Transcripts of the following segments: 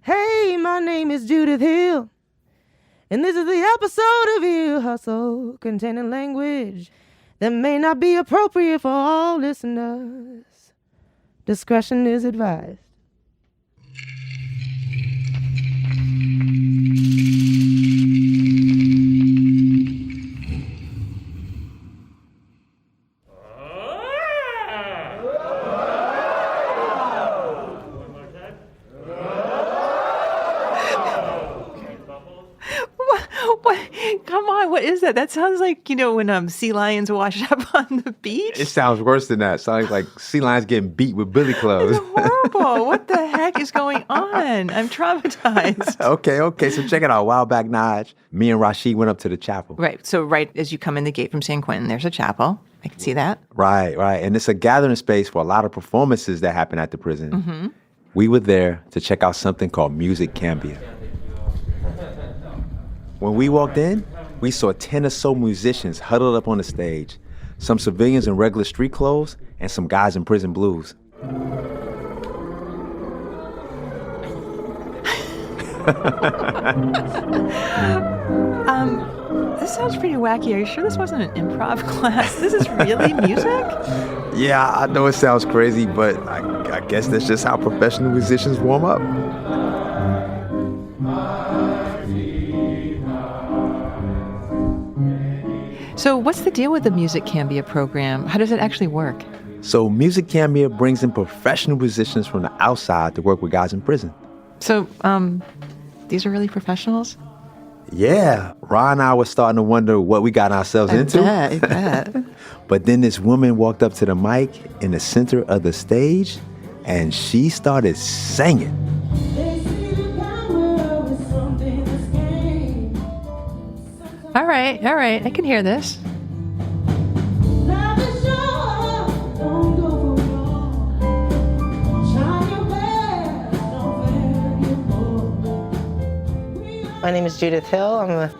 Hey, my name is Judith Hill, and this is the episode of Ear Hustle containing language that may not be appropriate for all listeners. Discretion is advised. Come on, what is that? That sounds like, when sea lions wash up on the beach. It sounds worse than that. It sounds like sea lions getting beat with billy clubs. It's horrible. What the heck is going on? I'm traumatized. Okay. So check it out. A while back, Naj, me and Rashid went up to the chapel. Right. So right as you come in the gate from San Quentin, there's a chapel. I can see that. Right. And it's a gathering space for a lot of performances that happen at the prison. Mm-hmm. We were there to check out something called Music Cambia. When we walked in, we saw 10 or so musicians huddled up on the stage, some civilians in regular street clothes, and some guys in prison blues. This sounds pretty wacky. Are you sure this wasn't an improv class? This is really music? Yeah, I know it sounds crazy, but I guess that's just how professional musicians warm up. So what's the deal with the Music Cambia program? How does it actually work? So Music Cambia brings in professional musicians from the outside to work with guys in prison. So, these are really professionals? Yeah. Ra and I were starting to wonder what we got ourselves into. I bet. But then this woman walked up to the mic in the center of the stage, and she started singing. All right. I can hear this. My name is Judith Hill. I'm an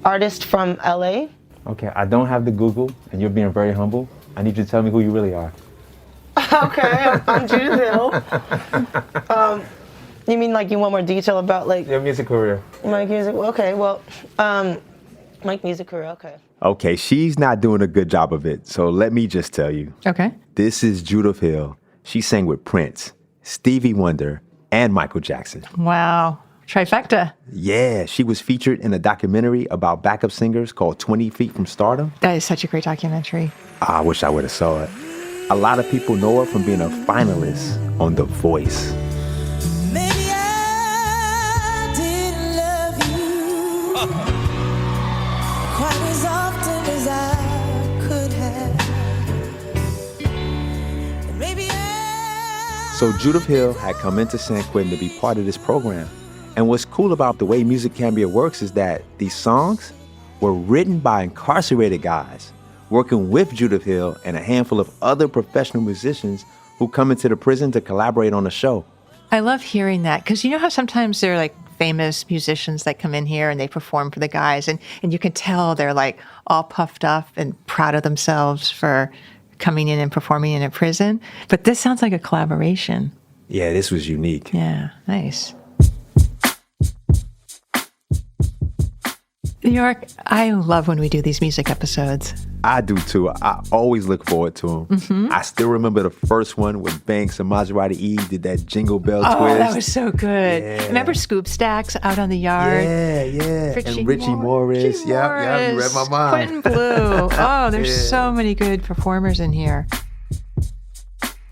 artist from LA. Okay, I don't have the Google, and you're being very humble. I need you to tell me who you really are. Okay, I'm Judith Hill. You mean like you want more detail about like Your music career. my music? Okay, well, my music career. Okay. Okay, she's not doing a good job of it, so let me just tell you. Okay. This is Judith Hill. She sang with Prince, Stevie Wonder, and Michael Jackson. Wow. Trifecta. Yeah, she was featured in a documentary about backup singers called 20 Feet from Stardom. That is such a great documentary. I wish I would have saw it. A lot of people know her from being a finalist on The Voice. Maybe I didn't love you quite as often as I could have. And maybe So Judith Hill had come into San Quentin to be part of this program. And what's cool about the way Music Cambia works is that these songs were written by incarcerated guys working with Judith Hill and a handful of other professional musicians who come into the prison to collaborate on the show. I love hearing that because you know how sometimes they're like famous musicians that come in here and they perform for the guys and you can tell they're like all puffed up and proud of themselves for coming in and performing in a prison. But this sounds like a collaboration. Yeah, this was unique. Yeah, nice. New York, I love when we do these music episodes. I do too. I always look forward to them. Mm-hmm. I still remember the first one when Banks and Maserati E did that Jingle Bell twist. Oh, that was so good. Yeah. Remember Scoop Stacks out on the yard? Yeah. And Richie Morris. Yeah, you read my mind. Quentin Blue. Oh, there's so many good performers in here.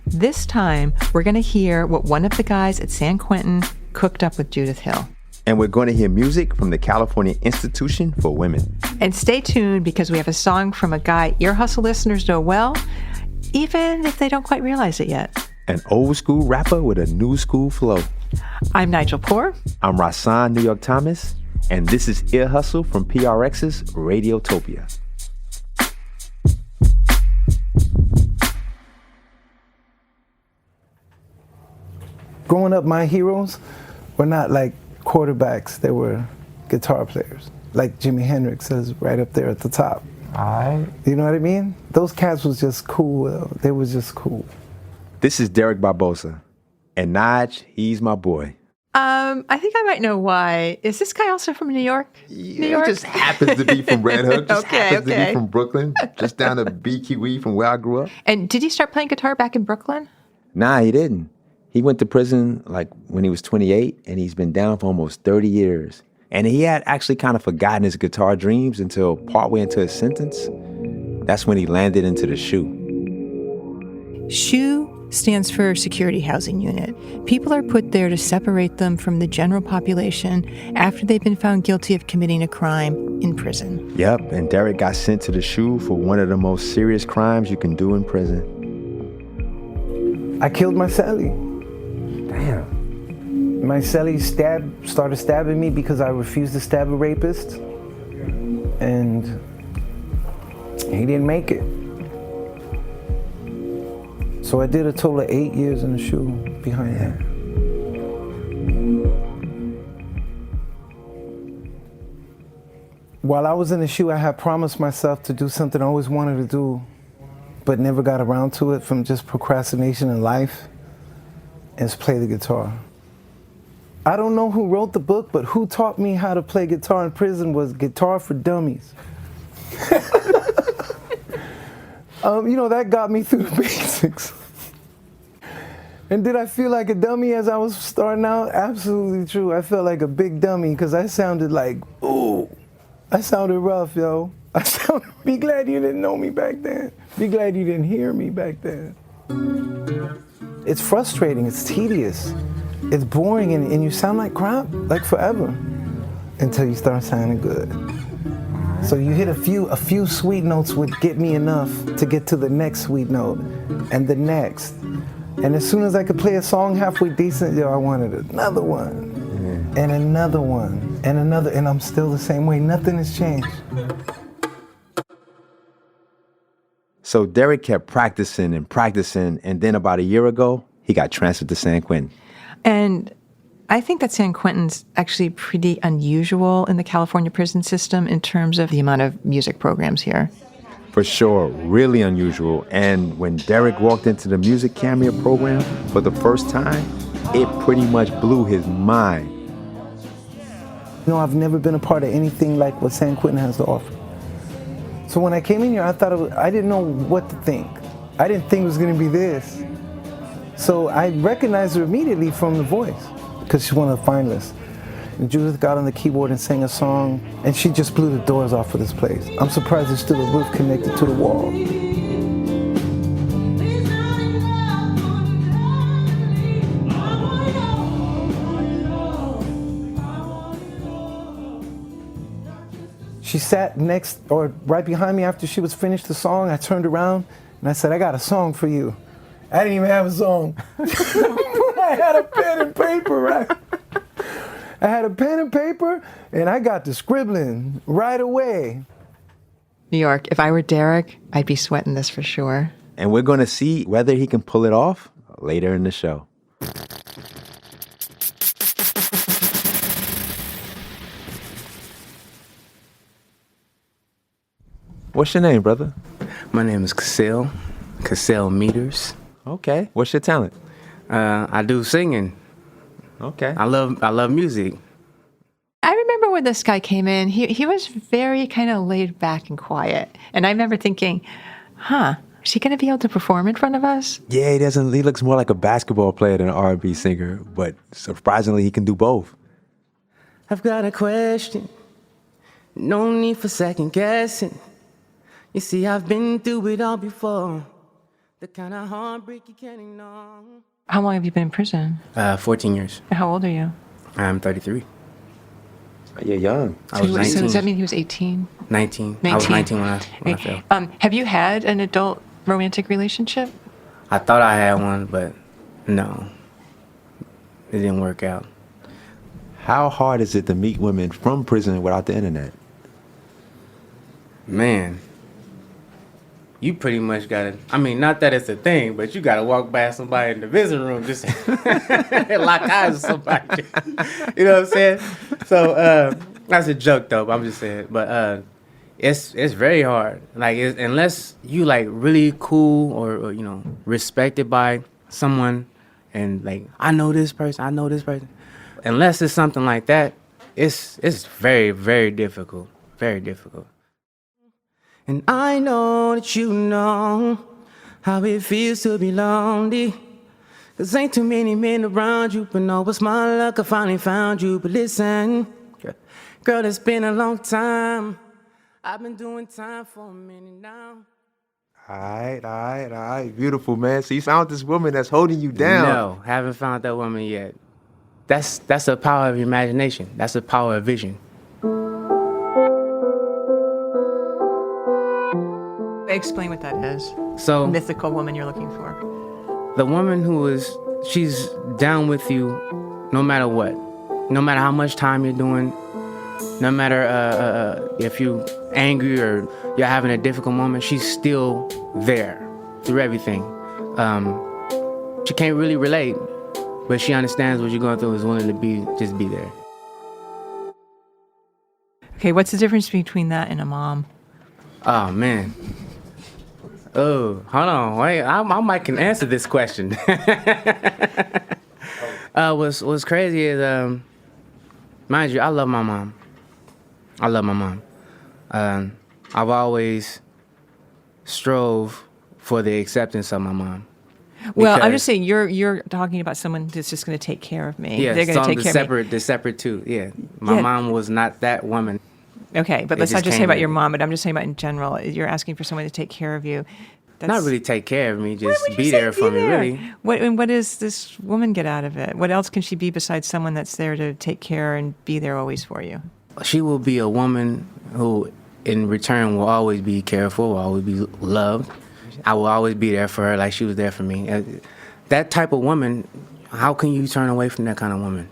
This time, we're going to hear what one of the guys at San Quentin cooked up with Judith Hill. And we're going to hear music from the California Institution for Women. And stay tuned because we have a song from a guy Ear Hustle listeners know well, even if they don't quite realize it yet. An old school rapper with a new school flow. I'm Nigel Poor. I'm Rasan New York Thomas. And this is Ear Hustle from PRX's Radiotopia. Growing up, my heroes were not like quarterbacks, they were guitar players. Like Jimi Hendrix is right up there at the top. You know what I mean? Those cats was just cool. They was just cool. This is Derek Barbosa. And Naj, he's my boy. I think I might know why. Is this guy also from New York? New York? He just happens to be from Red Hook. Just Okay, happens to okay. be from Brooklyn. Just down to BQE from where I grew up. And did he start playing guitar back in Brooklyn? Nah, he didn't. He went to prison like when he was 28, and he's been down for almost 30 years. And he had actually kind of forgotten his guitar dreams until partway into his sentence. That's when he landed into the SHU. SHU stands for Security Housing Unit. People are put there to separate them from the general population after they've been found guilty of committing a crime in prison. Yep, and Derek got sent to the SHU for one of the most serious crimes you can do in prison. I killed my cellie. Damn. My cellie started stabbing me because I refused to stab a rapist. And he didn't make it. So I did a total of 8 years in the SHU behind that. While I was in the SHU, I had promised myself to do something I always wanted to do, but never got around to it from just procrastination in life, and it's play the guitar. I don't know who wrote the book, but who taught me how to play guitar in prison was Guitar for Dummies. That got me through the basics. And did I feel like a dummy as I was starting out? Absolutely true. I felt like a big dummy because I sounded like, ooh, I sounded rough, yo. Be glad you didn't know me back then. Be glad you didn't hear me back then. It's frustrating, it's tedious, it's boring, and you sound like crap, like forever, until you start sounding good. So you hit a few sweet notes would get me enough to get to the next sweet note, and the next. And as soon as I could play a song halfway decent, I wanted another one, and another one, and another, and I'm still the same way. Nothing has changed. So Derek kept practicing, and then about a year ago, he got transferred to San Quentin. And I think that San Quentin's actually pretty unusual in the California prison system in terms of the amount of music programs here. For sure, really unusual. And when Derek walked into the music cameo program for the first time, it pretty much blew his mind. I've never been a part of anything like what San Quentin has to offer. So when I came in here, I didn't know what to think. I didn't think it was going to be this. So I recognized her immediately from the voice, because she's one of the finalists. And Judith got on the keyboard and sang a song, and she just blew the doors off of this place. I'm surprised there's still a roof connected to the wall. She sat next, or right behind me after she was finished the song. I turned around and I said, I got a song for you. I didn't even have a song. I had a pen and paper, right? I had a pen and paper, and I got to scribbling right away. New York, if I were Derek, I'd be sweating this for sure. And we're going to see whether he can pull it off later in the show. What's your name, brother? My name is Cassell Meters. Okay. What's your talent? I do singing. Okay. I love music. I remember when this guy came in, he was very kind of laid back and quiet. And I remember thinking, is he going to be able to perform in front of us? Yeah, he doesn't. He looks more like a basketball player than an R&B singer, but surprisingly, he can do both. I've got a question. No need for second guessing. You see, I've been through it all before. The kind of heartbreak you can't ignore. How long have you been in prison? 14 years. How old are you? I'm 33. You're young. I was 19. So does that mean he was 18? 19. I was 19 when I fell. Have you had an adult romantic relationship? I thought I had one, but no. It didn't work out. How hard is it to meet women from prison without the internet? Man. You pretty much gotta, not that it's a thing, but you gotta walk by somebody in the visiting room just lock eyes with somebody. You know what I'm saying? So that's a joke though, but I'm just saying. But it's very hard. Like unless you like really cool or respected by someone, and like I know this person. unless it's something like that, it's very, very difficult. Very difficult. And I know that you know how it feels to be lonely. 'Cause ain't too many men around you, but no, it's my luck I finally found you. But listen, girl, it's been a long time. I've been doing time for a minute now. All right. Beautiful, man. So you found this woman that's holding you down. No, haven't found that woman yet. That's the power of imagination. That's the power of vision. Explain what that is. So Mythical woman you're looking for. the woman she's down with you no matter what. No matter how much time you're doing, no matter if you're angry or you're having a difficult moment, she's still there through everything. She can't really relate, but she understands what you're going through, is willing to just be there. Okay, what's the difference between that and a mom? Oh, man. Oh, hold on. Wait, I might can answer this question. What's crazy is, mind you, I love my mom. I've always strove for the acceptance of my mom. Well, I'm Because- just saying you're talking about someone that's just going to take care of me. Yeah, They're going to take care of me. the separate two. Yeah, my Yeah. mom was not that woman. Okay, but It let's not just just say came about in. your mom, but I'm just saying about in general. You're asking for someone to take care of you. That's, Not really take care of me, Why just would you be say there for me, there? really. What does this woman get out of it? What else can she be besides someone that's there to take care and be there always for you? She will be a woman who, in return, will always be careful, will always be loved. I will always be there for her like she was there for me. That type of woman, how can you turn away from that kind of woman?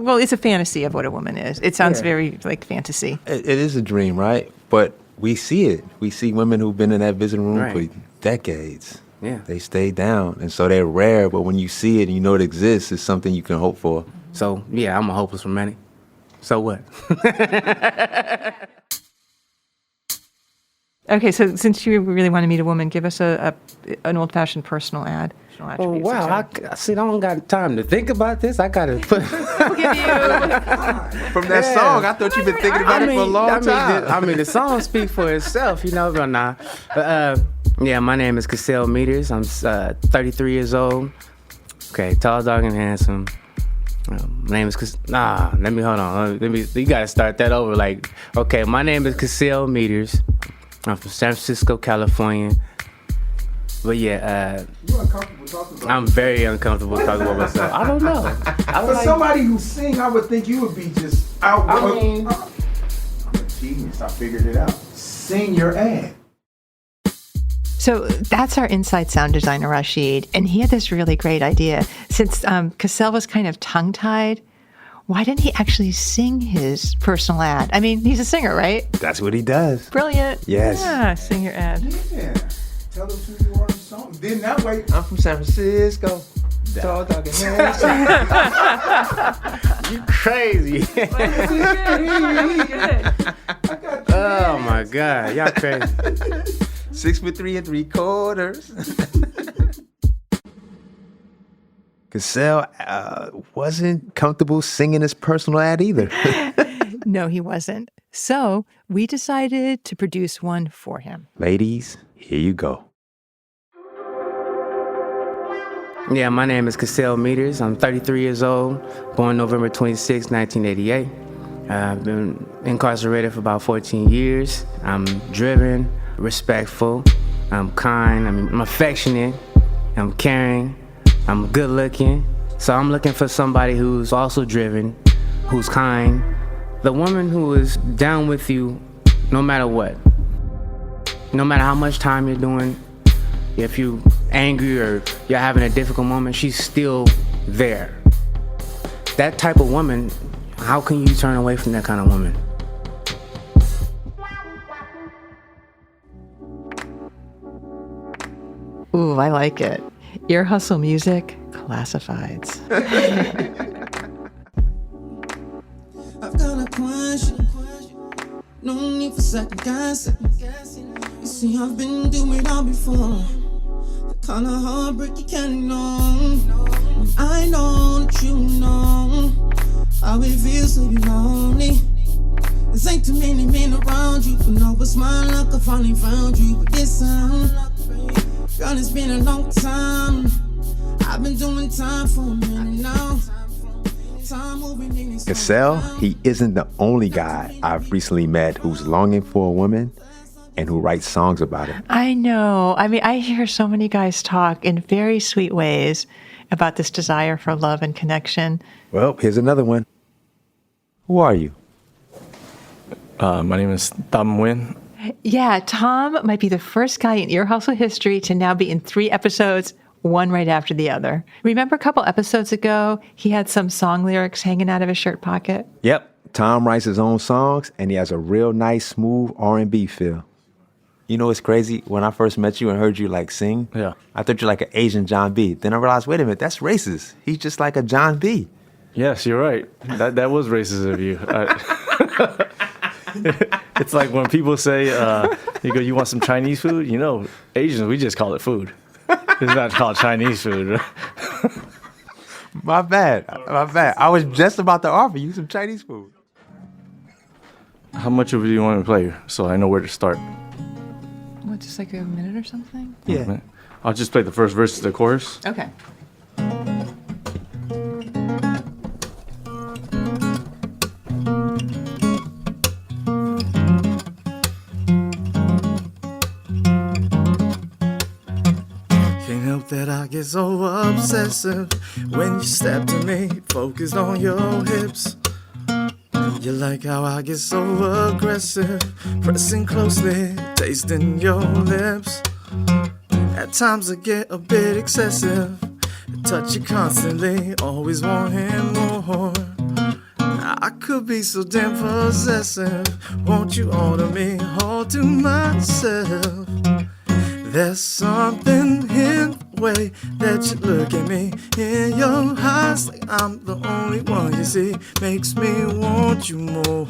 Well, it's a fantasy of what a woman is. It sounds Yeah. very like fantasy. It is a dream, right? But we see it. We see women who've been in that visiting room Right. for decades. Yeah. They stay down. And so they're rare, but when you see it and you know it exists, it's something you can hope for. So, yeah, I'm a hopeless romantic. So what? Okay, so since you really want to meet a woman, give us an old-fashioned personal ad. Oh, wow. I see, I don't got time to think about this. I got to put... From that song, I thought you've been thinking about it for a long time. The song speaks for itself, you know. But nah. Yeah, my name is Cassell Meters. I'm 33 years old. Okay, tall, dark, and handsome. My name is hold on. You got to start that over. Like, okay, my name is Cassell Meters. I'm from San Francisco, California. But yeah, You uncomfortable talking about I'm very uncomfortable talking about myself. I don't know. For somebody who sing, I would think you would be just out. I mean- I'm a genius. I figured it out. Sing your ad. So that's our inside sound designer, Rashid, and he had this really great idea. Since Cassell was kind of tongue-tied, why didn't he actually sing his personal ad? I mean, he's a singer, right? That's what he does. Brilliant. Yes. Yeah, sing your ad. Yeah. Tell them who you are in song. Then that way, I'm from San Francisco. Tall, dark, and handsome. You crazy. Oh my God, y'all crazy. 6'3" 3/4. Cassell wasn't comfortable singing his personal ad either. No, he wasn't. So we decided to produce one for him. Ladies, here you go. Yeah, my name is Cassell Meters. I'm 33 years old, born November 26, 1988. I've been incarcerated for about 14 years. I'm driven, respectful, I'm kind, I'm affectionate, I'm caring, I'm good looking. So I'm looking for somebody who's also driven, who's kind. The woman who is down with you no matter what. No matter how much time you're doing, if you're angry or you're having a difficult moment, she's still there. That type of woman, how can you turn away from that kind of woman? Ooh, I like it. Ear hustle music, classifieds. I've got a question. No need for second guessing. You see, I've been through it all before. The kind of heartbreak you can't ignore. I know that you know how it feels to be lonely. This ain't too many men around you, but no, but my luck, I finally found you. But this time, girl, it's been a long time. I've been doing time for a minute now. Time moving in this Cassell, he isn't the only guy I've recently met who's longing for a woman and who writes songs about it. I know. I mean, I hear so many guys talk in very sweet ways about this desire for love and connection. Well, here's another one. Who are you? My name is Tam Nguyen. Yeah, Tom might be the first guy in Ear Hustle history to now be in 3 episodes, one right after the other. Remember a couple episodes ago, he had some song lyrics hanging out of his shirt pocket? Yep, Tom writes his own songs, and he has a real nice, smooth R&B feel. You know what's crazy? When I first met you and heard you like sing, Yeah. I thought you're like an Asian John B. Then I realized, wait a minute, that's racist. He's just like a John B. Yes, you're right. That was racist of you. It's like when people say, you go, you want some Chinese food? You know, Asians, we just call it food. It's not called Chinese food. My bad. I was just about to offer you some Chinese food. How much of it do you want me to play so I know where to start? What, just like a minute or something? Yeah. I'll just play the first verse to the chorus. Okay. Can't help that I get so obsessive when you step to me, focused on your hips. You like how I get so aggressive, pressing closely, tasting your lips. At times I get a bit excessive, touch you constantly, always wanting more. I could be so damn possessive, won't you order me all to myself? There's something in the way that you look at me, in your eyes, like I'm the only one you see, makes me want you more.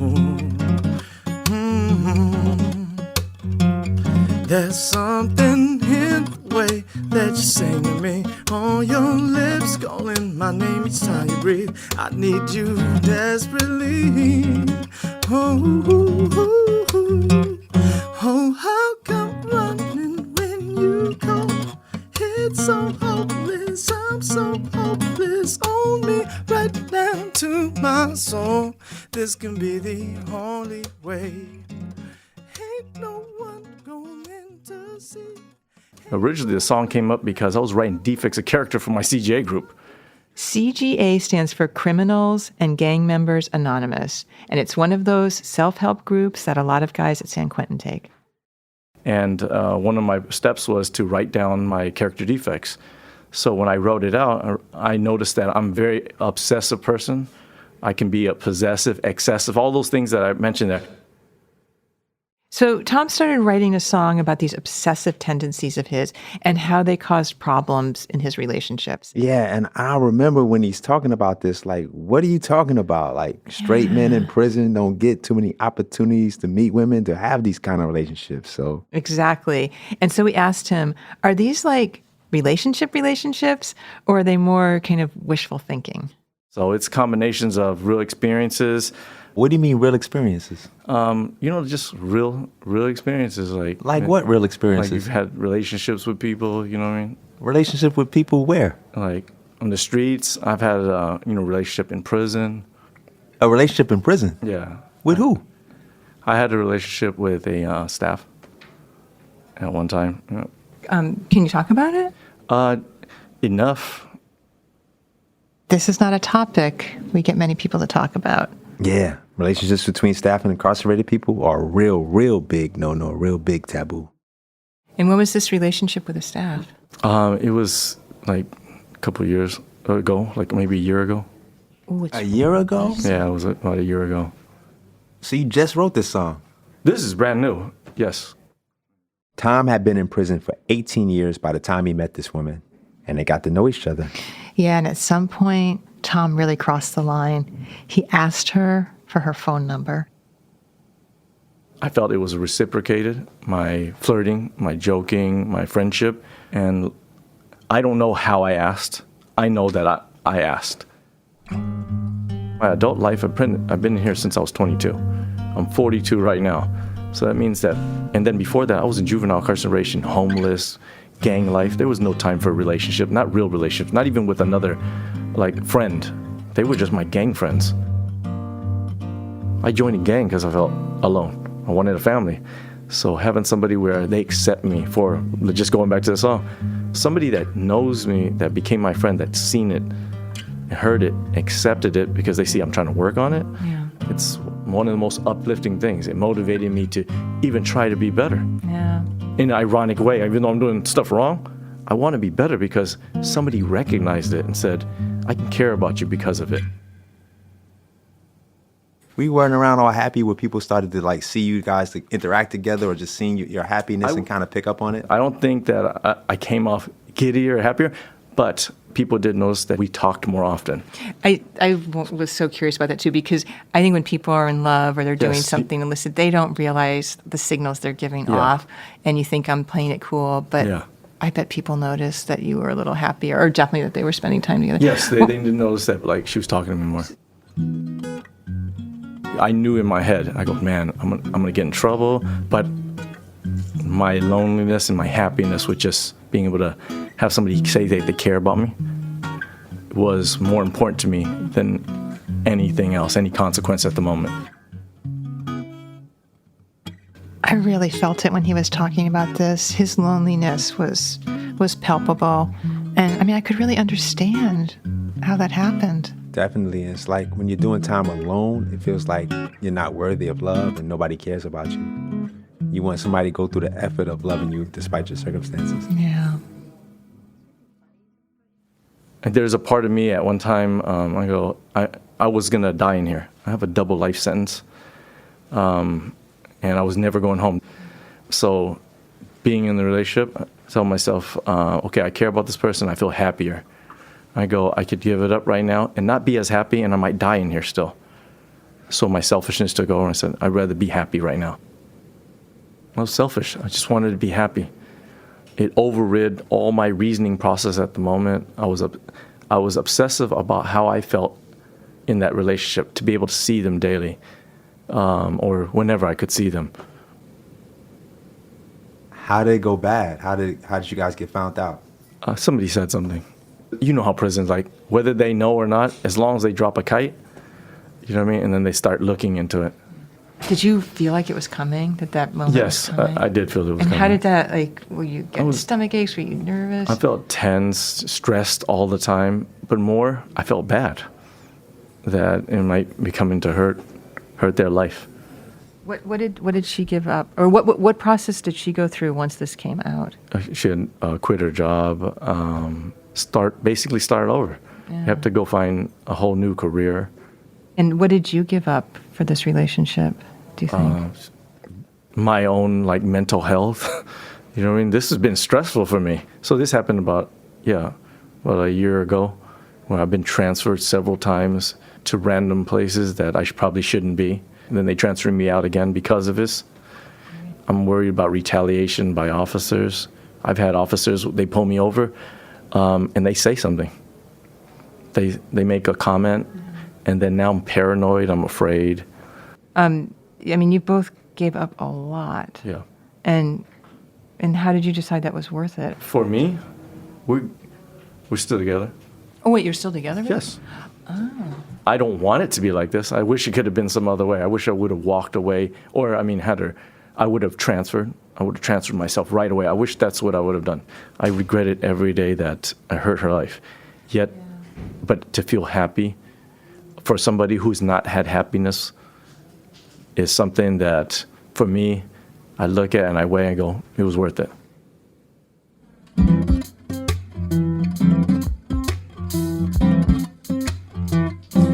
There's something in the way that you sing to me, on your lips, calling my name each time you breathe. I need you desperately. Oh, how come running when you go? It's so hopeless, I'm so hopeless. Own me right down to my soul. This can be the only way. Ain't no one going to see. Originally, the song came up because I was writing defects of character for my CGA group. CGA stands for Criminals and Gang Members Anonymous, and it's one of those self-help groups that a lot of guys at San Quentin take. And one of my steps was to write down my character defects. So when I wrote it out, I noticed that I'm a very obsessive person. I can be a possessive, excessive, all those things that I mentioned there. So Tom started writing a song about these obsessive tendencies of his and how they caused problems in his relationships. Yeah, and I remember when he's talking about this, like, what are you talking about? Like, straight men in prison don't get too many opportunities to meet women to have these kind of relationships. So Exactly. And so we asked him, are these like relationships, or are they more kind of wishful thinking? So it's combinations of real experiences. what do you mean real experiences? Just real experiences. Like What real Like experiences? you've had relationships with people, you know what I mean? Relationship with people where? Like on the streets. I've had a relationship in prison. A relationship in prison? Yeah. With who? I had a relationship with a staff at one time. Can you talk about it? Enough. This is not a topic we get many people to talk about. Yeah. Relationships between staff and incarcerated people are real big no-no, real big taboo. And when was this relationship with the staff? It was like a couple of years ago, like maybe a year ago. Ooh, A year ago? Yeah, it was about a year ago. So you just wrote this song? This is brand new. Yes. Tom had been in prison for 18 years by the time he met this woman, and they got to know each other. Yeah, and at some point, Tom really crossed the line. He asked her for her phone number. I felt it was reciprocated, my flirting, my joking, my friendship. And I don't know how I asked. I know that I asked. My adult life, I've been here since I was 22. I'm 42 right now. So that means that, and then before that, I was in juvenile incarceration, homeless, gang life. There was no time for a relationship, not real relationships, not even with another, like, friend. They were just my gang friends. I joined a gang because I felt alone. I wanted a family. So having somebody where they accept me for, just going back to the song, somebody that knows me, that became my friend, that's seen it, heard it, accepted it because they see I'm trying to work on it. Yeah. It's one of the most uplifting things. It motivated me to even try to be better. Yeah. In an ironic way, even though I'm doing stuff wrong, I want to be better because somebody recognized it and said, I can care about you because of it. We weren't around all happy when people started to like see you guys to interact together, or just seeing your happiness and kind of pick up on it? I don't think that I came off giddier or happier, but people did notice that we talked more often. I was so curious about that too, because I think when people are in love or they're doing Yes. something illicit, they don't realize the signals they're giving Yeah. off, and you think I'm playing it cool, but Yeah. I bet people noticed that you were a little happier, or definitely that they were spending time together. Yes, they didn't notice that, like, she was talking to me more. I knew in my head, I go, man, I'm gonna get in trouble, but my loneliness and my happiness with just being able to have somebody say they care about me was more important to me than anything else, any consequence at the moment. I really felt it when he was talking about this. His loneliness was palpable, and I mean, I could really understand how that happened. Definitely. It's like when you're doing time alone, it feels like you're not worthy of love and nobody cares about you. You want somebody to go through the effort of loving you despite your circumstances. Yeah. And there's a part of me at one time, I was going to die in here. I have a double life sentence, and I was never going home. So being in the relationship, I tell myself, okay, I care about this person. I feel happier. I could give it up right now and not be as happy, and I might die in here still. So my selfishness took over, and I said, I'd rather be happy right now. I was selfish. I just wanted to be happy. It overrid all my reasoning process at the moment. I was obsessive about how I felt in that relationship, to be able to see them daily, or whenever I could see them. How did it go bad? How did you guys get found out? Somebody said something. You know how prison's like, whether they know or not, as long as they drop a kite, you know what I mean? And then they start looking into it. Did you feel like it was coming, that moment Yes, was coming? I did feel it was And coming. how did that, like, were you getting stomach aches? Were you nervous? I felt tense, stressed all the time, but more, I felt bad that it might be coming to hurt their life. What did she give up, or what process did she go through once this came out? She had quit her job, basically start over. Yeah. You have to go find a whole new career. And what did you give up for this relationship, do you think? My own, like, mental health. You know what I mean? This has been stressful for me. So this happened about a year ago, where I've been transferred several times to random places that I probably shouldn't be. And then they transferred me out again because of this. I'm worried about retaliation by officers. I've had officers, they pull me over, and they say something. They make a comment, and then now I'm paranoid, I'm afraid. I mean, you both gave up a lot. Yeah. And how did you decide that was worth it? For me, we're still together. Oh, wait, you're still together? Yes. I don't want it to be like this. I wish it could have been some other way. I wish I would have walked away, or, I would have transferred. I would have transferred myself right away. I wish that's what I would have done. I regret it every day that I hurt her life. But to feel happy for somebody who's not had happiness is something that, for me, I look at and I weigh and go, it was worth it.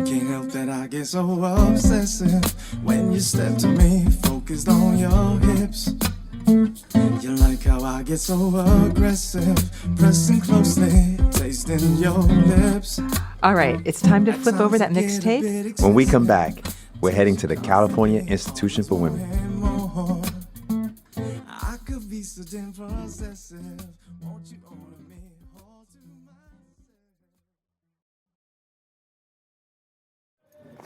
Can't help that I get so obsessive when you step to me, focused on your hips. You like how I get so aggressive, pressing closely, tasting your lips. All right, it's time to flip over that mixtape. When we come back, we're heading to the California Institution for Women. I could be so damn possessive. Won't you own me? Hold to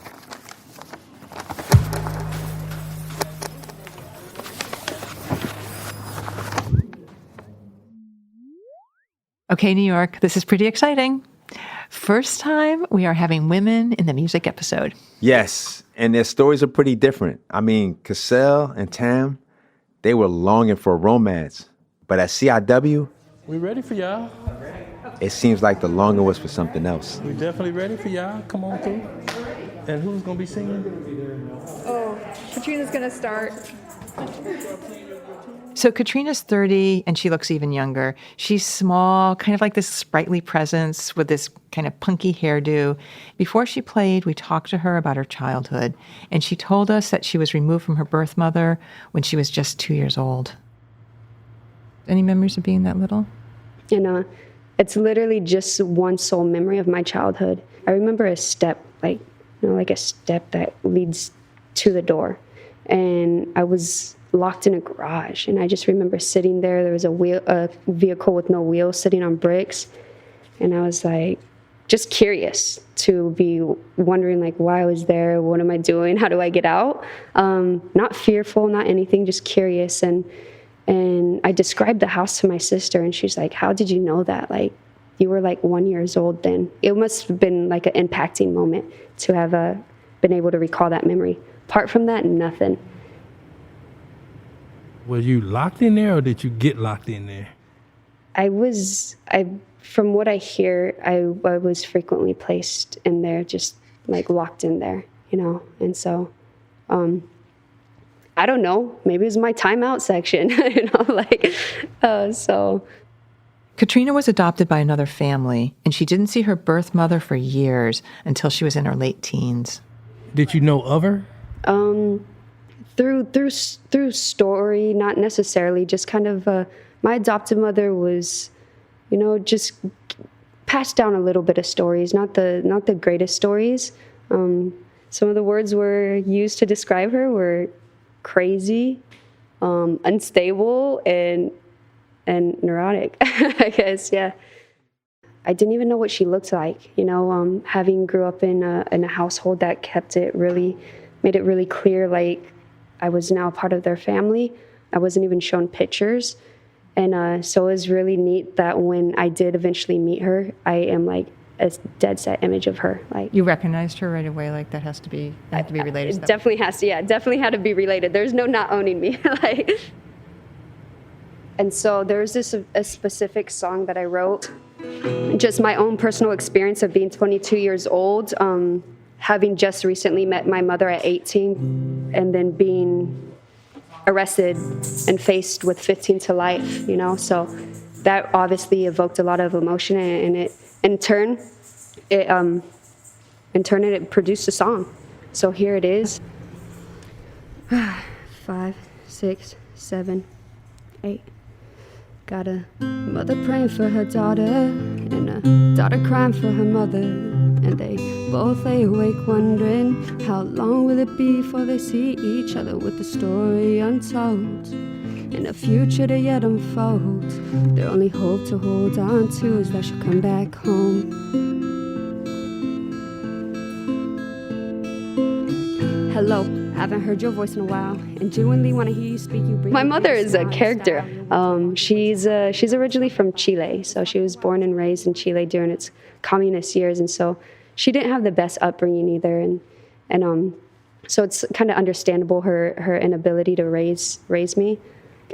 Okay, New York, this is pretty exciting. First time we are having women in the music episode. Yes, and their stories are pretty different. I mean, Cassell and Tam, they were longing for romance. But at CIW, We ready for y'all. it seems like the longing was for something else. We definitely ready for y'all. Come on through. And who's gonna be singing? Oh, Katrina's gonna start. So Katrina's 30 and she looks even younger. She's small, kind of like this sprightly presence with this kind of punky hairdo. Before she played, we talked to her about her childhood, and she told us that she was removed from her birth mother when she was just 2 years old. Any memories of being that little? It's literally just one sole memory of my childhood. I remember a step, like a step that leads to the door. And I was locked in a garage, and I just remember sitting there. There was a vehicle with no wheels sitting on bricks, and I was like just curious to be wondering like why I was there, what am I doing, how do I get out? Not fearful, not anything, just curious. And I described the house to my sister, and she's like, how did you know that? Like, you were like 1 year old then. It must have been like an impacting moment to have been able to recall that memory. Apart from that, nothing. Were you locked in there or did you get locked in there? From what I hear, I was frequently placed in there, just like locked in there, And so, I don't know, maybe it was my timeout section, so. Katrina was adopted by another family, and she didn't see her birth mother for years until she was in her late teens. Did you know of her? Through story, not necessarily, just kind of, my adopted mother was, just passed down a little bit of stories, not the greatest stories. Some of the words were used to describe her were crazy, unstable, and neurotic, I guess, yeah. I didn't even know what she looked like, having grew up in a household that made it really clear, like, I was now a part of their family. I wasn't even shown pictures. And so it was really neat that when I did eventually meet her, I am like a dead set image of her. Like, you recognized her right away, like that has to be related. It definitely has to, definitely had to be related. There's no not owning me. And so there's a specific song that I wrote, just my own personal experience of being 22 years old, having just recently met my mother at 18, and then being arrested and faced with 15 to life, So that obviously evoked a lot of emotion, and it in turn it produced a song. So here it is. 5, 6, 7, 8. Got a mother praying for her daughter, and a daughter crying for her mother. And they both lay awake wondering, how long will it be before they see each other with the story untold? And a future to yet unfold. Their only hope to hold on to is that she'll come back home. Hello, haven't heard your voice in a while, and genuinely want to hear you speak. My mother is a character. She's originally from Chile, so she was born and raised in Chile during its communist years, and so she didn't have the best upbringing either, and so it's kind of understandable her inability to raise me.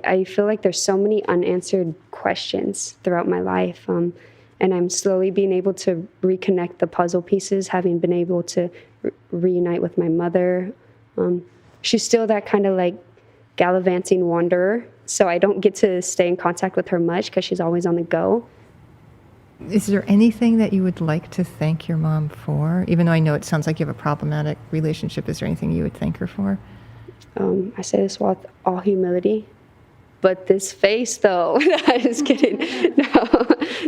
I feel like there's so many unanswered questions throughout my life, and I'm slowly being able to reconnect the puzzle pieces, having been able to reunite with my mother. She's still that kind of like gallivanting wanderer, so I don't get to stay in contact with her much because she's always on the go. Is there anything that you would like to thank your mom for? Even though I know it sounds like you have a problematic relationship, is there anything you would thank her for? I say this with all humility, but this face, though, I'm just kidding.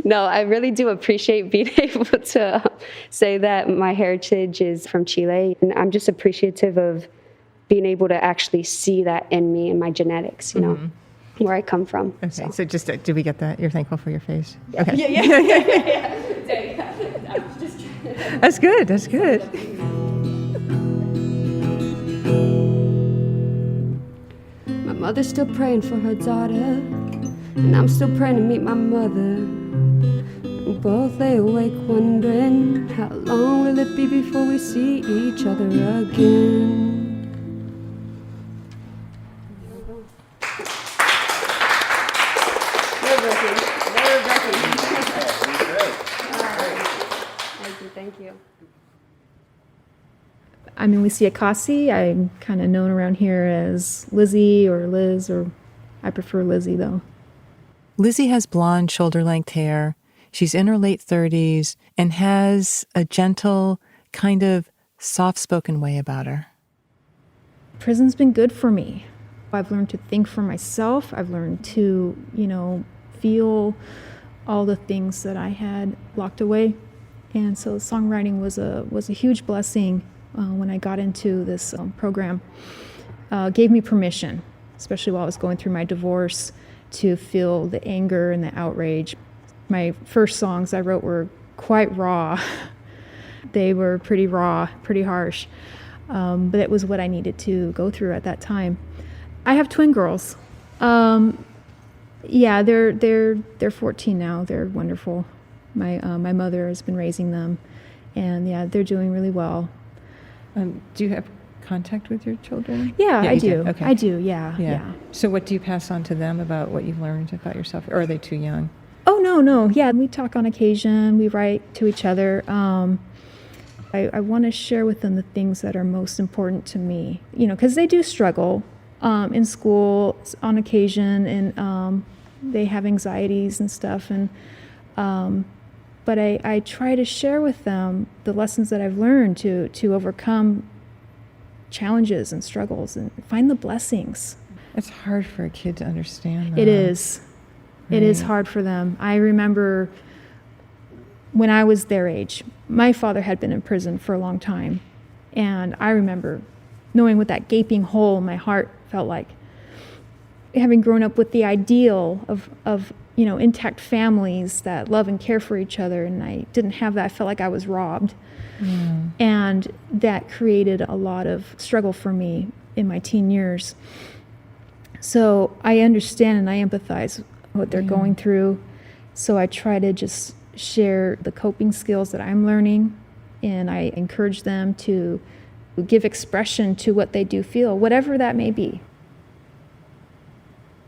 No, I really do appreciate being able to say that my heritage is from Chile, and I'm just appreciative of being able to actually see that in me and my genetics, you know, where I come from. Okay, so just, did we get that? You're thankful for your face? Yeah. Okay. Yeah. That's good, that's good. My mother's still praying for her daughter, and I'm still praying to meet my mother. both lay awake wondering, how long will it be before we see each other again? Thank you. I mean, we see Akasi. I'm kind of known around here as Lizzie or Liz, or I prefer Lizzie though. Lizzie has blonde, shoulder-length hair. She's in her late 30s and has a gentle, kind of soft-spoken way about her. Prison's been good for me. I've learned to think for myself. I've learned to, feel all the things that I had locked away. And so songwriting was a huge blessing when I got into this program. Gave me permission, especially while I was going through my divorce, to feel the anger and the outrage. My first songs I wrote were quite raw. They were pretty raw, pretty harsh, but it was what I needed to go through at that time. I have twin girls. Yeah, they're 14 now. They're wonderful. My mother has been raising them, and yeah, they're doing really well. Do you have contact with your children? Yeah, I do. Okay. I do. Yeah. So what do you pass on to them about what you've learned about yourself, or are they too young? Oh, no. Yeah, we talk on occasion. We write to each other. I want to share with them the things that are most important to me, because they do struggle in school on occasion, and they have anxieties and stuff. And but I try to share with them the lessons that I've learned to overcome challenges and struggles and find the blessings. It's hard for a kid to understand that. It is. It is hard for them. I remember when I was their age, my father had been in prison for a long time. And I remember knowing what that gaping hole in my heart felt like. Having grown up with the ideal of intact families that love and care for each other, and I didn't have that. I felt like I was robbed. And that created a lot of struggle for me in my teen years. So I understand and I empathize what they're going through. So I try to just share the coping skills that I'm learning, and I encourage them to give expression to what they do feel, whatever that may be.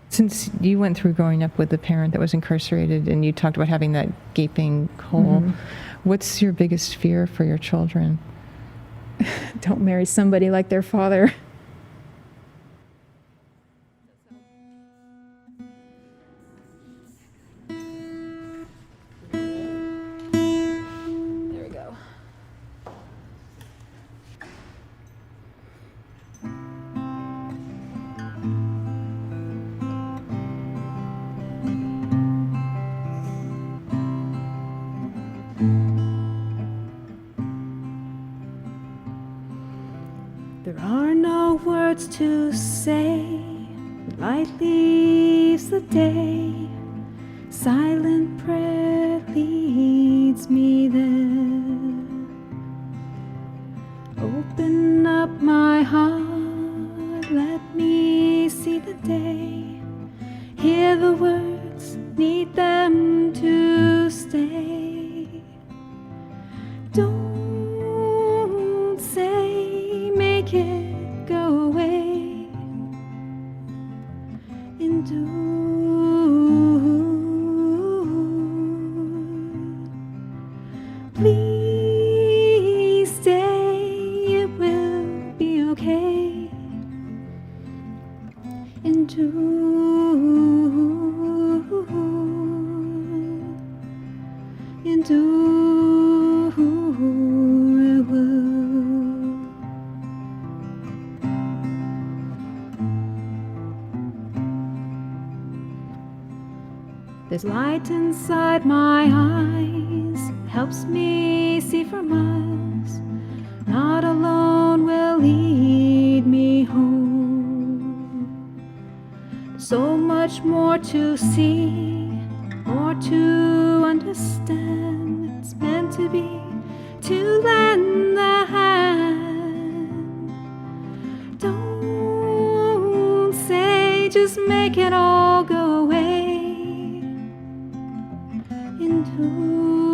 Since you went through growing up with a parent that was incarcerated, and you talked about having that gaping hole, what's your biggest fear for your children? Don't marry somebody like their father. There we go. There are no words to say. Light leaves the day. Silent prayer leads me there. Open up my heart. Let me see the day. Hear the words. Need them to stay. Don't say, make it go away. Please stay, it will be okay. There's light inside my eyes, helps me see for miles. Not alone will lead me home. So much more to see, more to understand. It's meant to be, to lend a hand. Don't say, just make it all go away. Into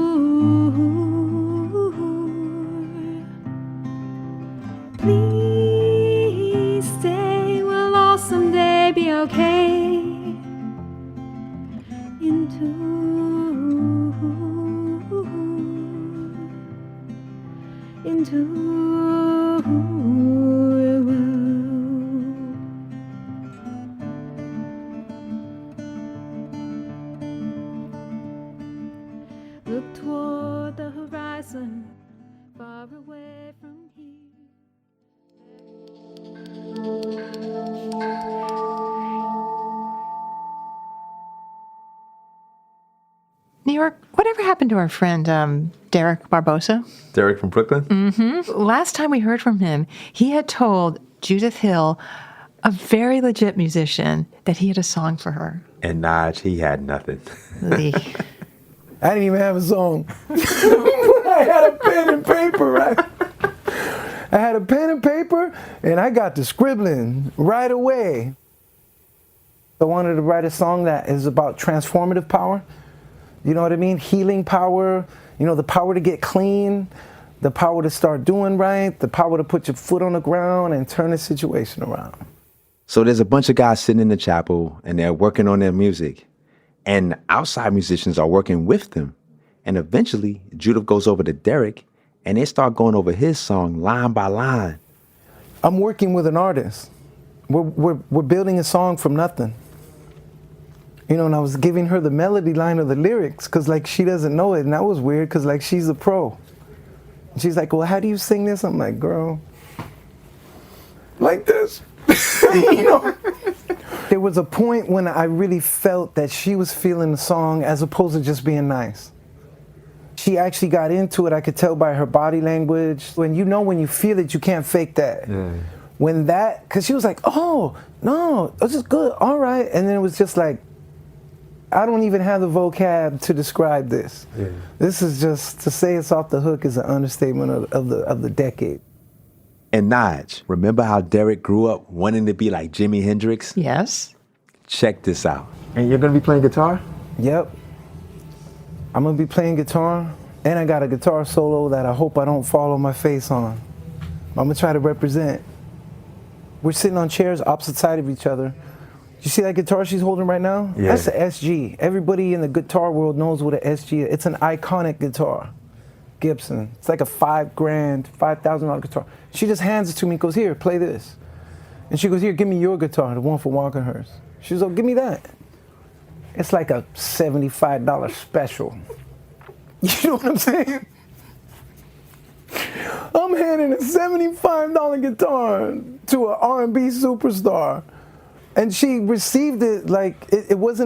Please stay, we'll all someday be okay. Into look toward the horizon, far away from here. New York, whatever happened to our friend Derek Barbosa? Derek from Brooklyn? Mm-hmm. Last time we heard from him, he had told Judith Hill, a very legit musician, that he had a song for her. And Naj, he had nothing. I didn't even have a song. I had a pen and paper, right? I had a pen and paper, and I got to scribbling right away. I wanted to write a song that is about transformative power. You know what I mean? Healing power, you know, the power to get clean, the power to start doing right, the power to put your foot on the ground and turn the situation around. So there's a bunch of guys sitting in the chapel, and they're working on their music. And outside musicians are working with them. And eventually, Judith goes over to Derek, and they start going over his song line by line. I'm working with an artist. We're building a song from nothing. You know, and I was giving her the melody line of the lyrics because, like, she doesn't know it. And that was weird because, like, she's a pro. And she's like, well, how do you sing this? I'm like, girl, like this. You know? There was a point when I really felt that she was feeling the song as opposed to just being nice. She actually got into it. I could tell by her body language. When you feel it, you can't fake that. Yeah. Because she was like, oh, no, this is good, all right. And then it was just like, I don't even have the vocab to describe this. Yeah. This is just, to say it's off the hook is an understatement of the decade. And Naj, remember how Derek grew up wanting to be like Jimi Hendrix? Yes. Check this out. And you're going to be playing guitar? Yep. I'm going to be playing guitar, and I got a guitar solo that I hope I don't fall on my face on. I'm going to try to represent. We're sitting on chairs opposite side of each other. You see that guitar she's holding right now? Yeah. That's an SG. Everybody in the guitar world knows what an SG is. It's an iconic guitar. Gibson. It's like a $5,000 guitar. She just hands it to me and goes, here, play this. And she goes, here, give me your guitar, the one for Walkenhurst. She goes, oh, give me that. It's like a $75 special. You know what I'm saying? I'm handing a $75 guitar to an R&B superstar. And she received it like it was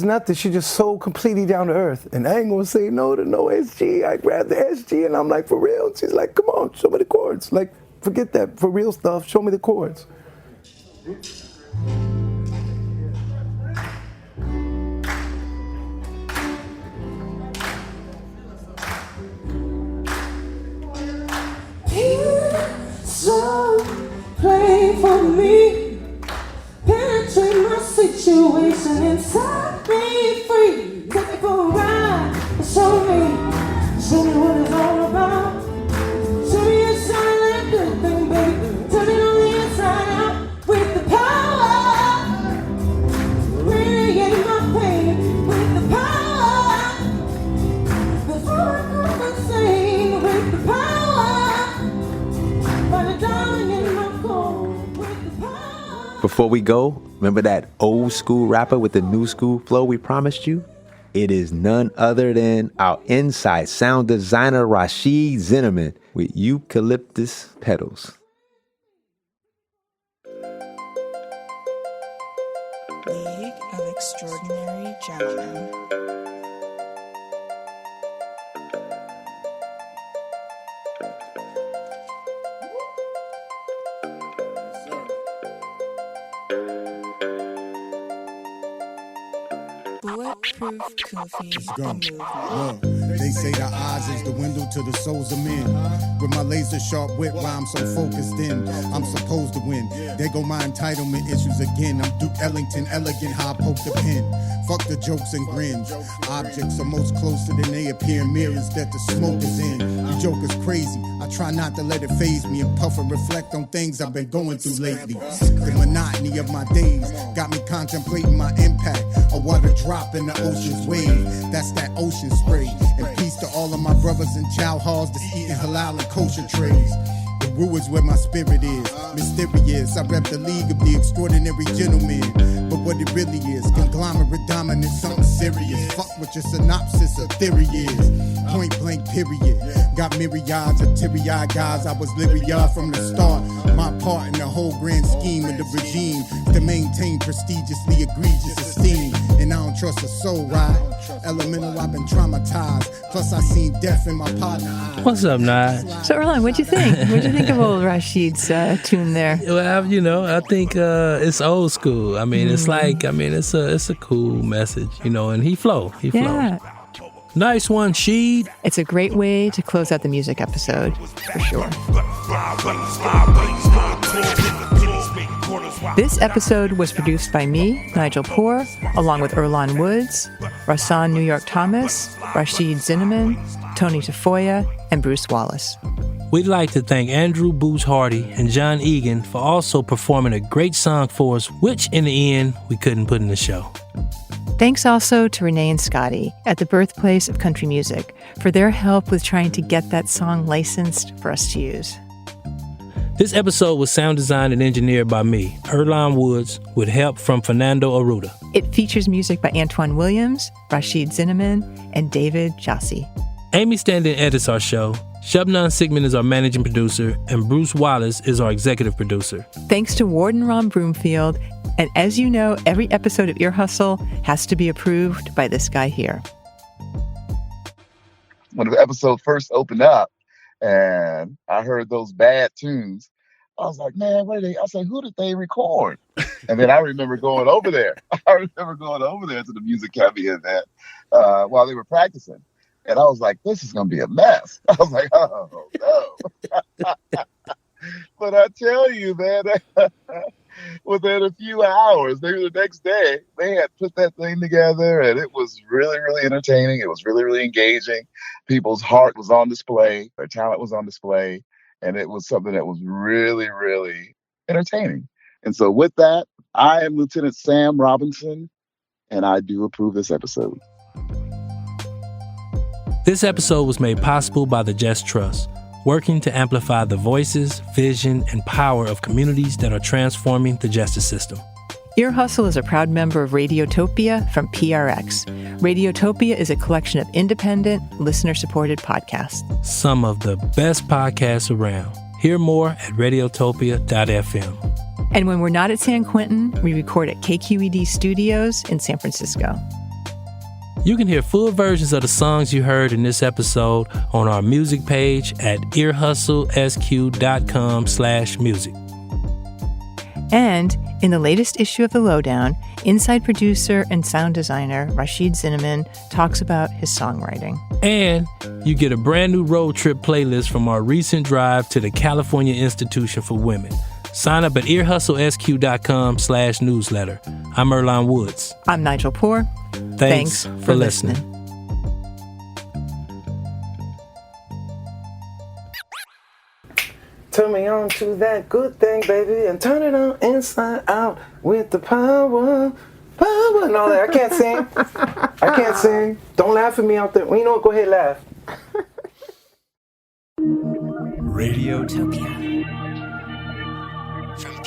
nothing. She just so completely down to earth. And I ain't gonna say no to no SG. I grabbed the SG and I'm like, for real? And she's like, come on, show me the chords. Like, forget that, for real stuff, show me the chords. So play for me. Penetrate my situation inside me free. Take me for a ride and show me what it's all about. Show me a silent good thing, baby. Turn it on the inside out with the power. Radiate my pain with the power. Before I go insane with the power. By the diamond in my core with the power. Before we go, remember that old school rapper with the new school flow we promised you? It is none other than our inside sound designer, Rashid Zinnerman, with eucalyptus pedals. League of Extraordinary Gentlemen. Bulletproof Goofy movement. Look, they say the eyes is the window to the souls of men. With my laser sharp wit, why I'm so focused in, I'm supposed to win. There go my entitlement issues again. I'm Duke Ellington, elegant, how I poke the pen. Fuck the jokes and grins. Objects are most closer than they appear in mirrors that the smoke is in. The joke is crazy. I try not to let it faze me and puff and reflect on things I've been going through lately. The monotony of my days got me contemplating my impact. A water drop in the ocean's wave. That's that ocean spray. And peace to all of my brothers in chow halls that's eating halal and kosher trays. The Woo is where my spirit is, mysterious. I rep the league of the extraordinary gentlemen. But what it really is, conglomerate dominant, something serious. Fuck what your synopsis or theory is. Point blank, period. Got myriads of teary-eyed guys. I was leery-eyed from the start. My part in the whole grand scheme of the regime is to maintain prestigiously egregious esteem. And I don't trust a soul, right? Elemental, I've been traumatized. Plus, I seen death in my partner eyes. What's up, Nige? So, Erlan, what'd you think? What'd you think of old Rashid's tune there? Well, I think it's old school. I mean, it's like, it's a cool message, and he flow. Yeah. Nice one, Sheed. It's a great way to close out the music episode, for sure. This episode was produced by me, Nigel Poor, along with Erlan Woods, Rasan New York Thomas, Rashid Zinneman, Tony Tafoya, and Bruce Wallace. We'd like to thank Andrew Boots Hardy and John Egan for also performing a great song for us, which in the end, we couldn't put in the show. Thanks also to Renee and Scotty at the Birthplace of Country Music for their help with trying to get that song licensed for us to use. This episode was sound designed and engineered by me, Erlan Woods, with help from Fernando Arruda. It features music by Antoine Williams, Rashid Zinneman, and David Jassy. Amy Standen edits our show. Shubnan Sigmund is our managing producer, and Bruce Wallace is our executive producer. Thanks to Warden Ron Broomfield. And as you know, every episode of Ear Hustle has to be approved by this guy here. When the episode first opened up and I heard those bad tunes, I was like, man, I said, who did they record? And then I remember going over there. To the music cabinet event while they were practicing. And I was like, this is going to be a mess. I was like, oh, no. But I tell you, man, within a few hours, maybe the next day, they had put that thing together, and it was really, really entertaining. It was really, really engaging. People's heart was on display. Their talent was on display. And it was something that was really, really entertaining. And so with that, I am Lieutenant Sam Robinson, and I do approve this episode. This episode was made possible by the Just Trust, working to amplify the voices, vision, and power of communities that are transforming the justice system. Ear Hustle is a proud member of Radiotopia from PRX. Radiotopia is a collection of independent, listener-supported podcasts. Some of the best podcasts around. Hear more at radiotopia.fm. And when we're not at San Quentin, we record at KQED Studios in San Francisco. You can hear full versions of the songs you heard in this episode on our music page at earhustlesq.com/music. And in the latest issue of The Lowdown, inside producer and sound designer Rashid Zinneman talks about his songwriting. And you get a brand new road trip playlist from our recent drive to the California Institution for Women. Sign up at earhustlesq.com/newsletter. I'm Erlan Woods. I'm Nigel Poor. Thanks for listening. Turn me on to that good thing, baby, and turn it on inside out with the power and all that. I can't sing. Don't laugh at me out there. Well, you know what? Go ahead, laugh. Radiotopia from